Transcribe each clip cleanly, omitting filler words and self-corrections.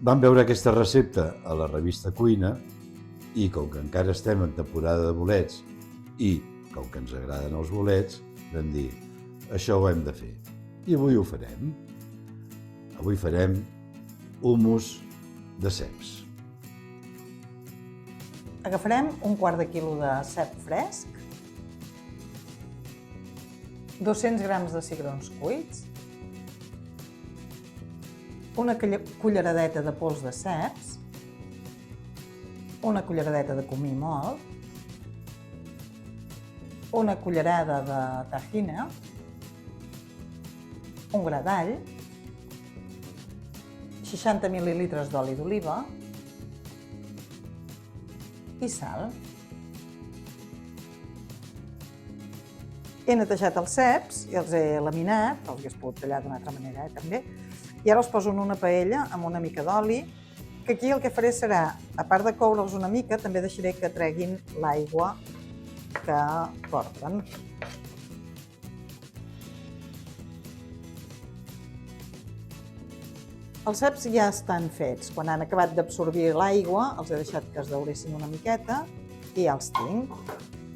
Vam veure aquesta recepta a la revista Cuina i com que encara estem en temporada de bolets i com que ens agraden els bolets, vam dir, això ho hem de fer. I avui ho farem. Avui farem hummus de ceps. Agafarem un quart de quilo de cep fresc, 200 grams de cigrons cuits, una culleradeta de pols de ceps, una culleradeta de comí mòlt, una cullerada de tahina, un gra d'all, 60 mil·lilitres d'oli d'oliva i sal. He netejat els ceps i els he laminat, els hagués pogut tallar d'una altra manera també, i ara els poso en una paella amb una mica d'oli, que aquí el que faré serà, a part de coure'ls una mica, també deixaré que treguin l'aigua que porten. Els ceps ja estan fets. Quan han acabat d'absorbir l'aigua, els he deixat que es dauressin una miqueta i ja els tinc.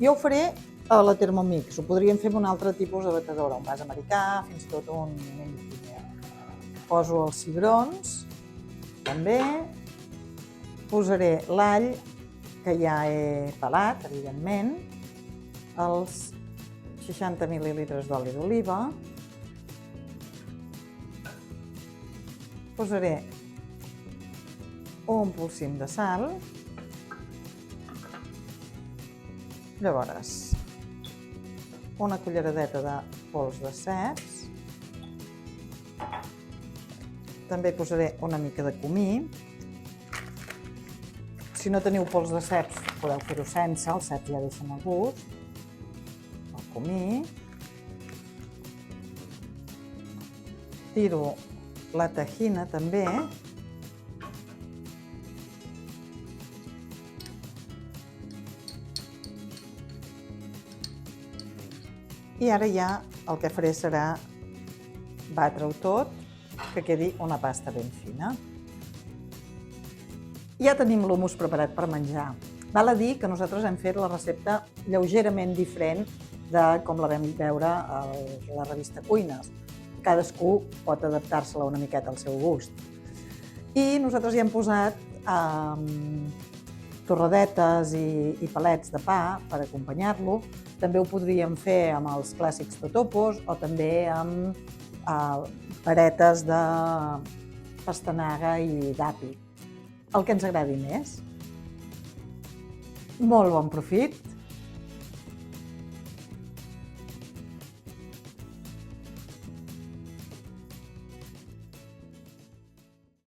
Jo ho faré a la Thermomix. Ho podríem fer amb un altre tipus de batedora, un vas americà, fins i tot un mini primer. Poso els cigrons, també. Posaré l'all, que ja he pelat, evidentment, els 60 mil·lilitres d'oli d'oliva. Posaré un polsim de sal. Llavors, una culleradeta de pols de ceps. També posaré una mica de comí. Si no teniu pols de ceps, podeu fer-ho sense, els ceps ja deixen el gust. El comí. Tiro la tahina també. I ara ja el que faré serà batre-ho tot, que quedi una pasta ben fina. Ja tenim l'hummus preparat per menjar. Val a dir que nosaltres hem fet la recepta lleugerament diferent de com la vam veure a la revista Cuines. Cadascú pot adaptar-se-la una miqueta al seu gust. I nosaltres hi hem posat torradetes i palets de pa per acompanyar-lo. També ho podríem fer amb els clàssics totopos o també amb varetes de pastanaga i d'api. El que ens agradi més. Molt bon profit!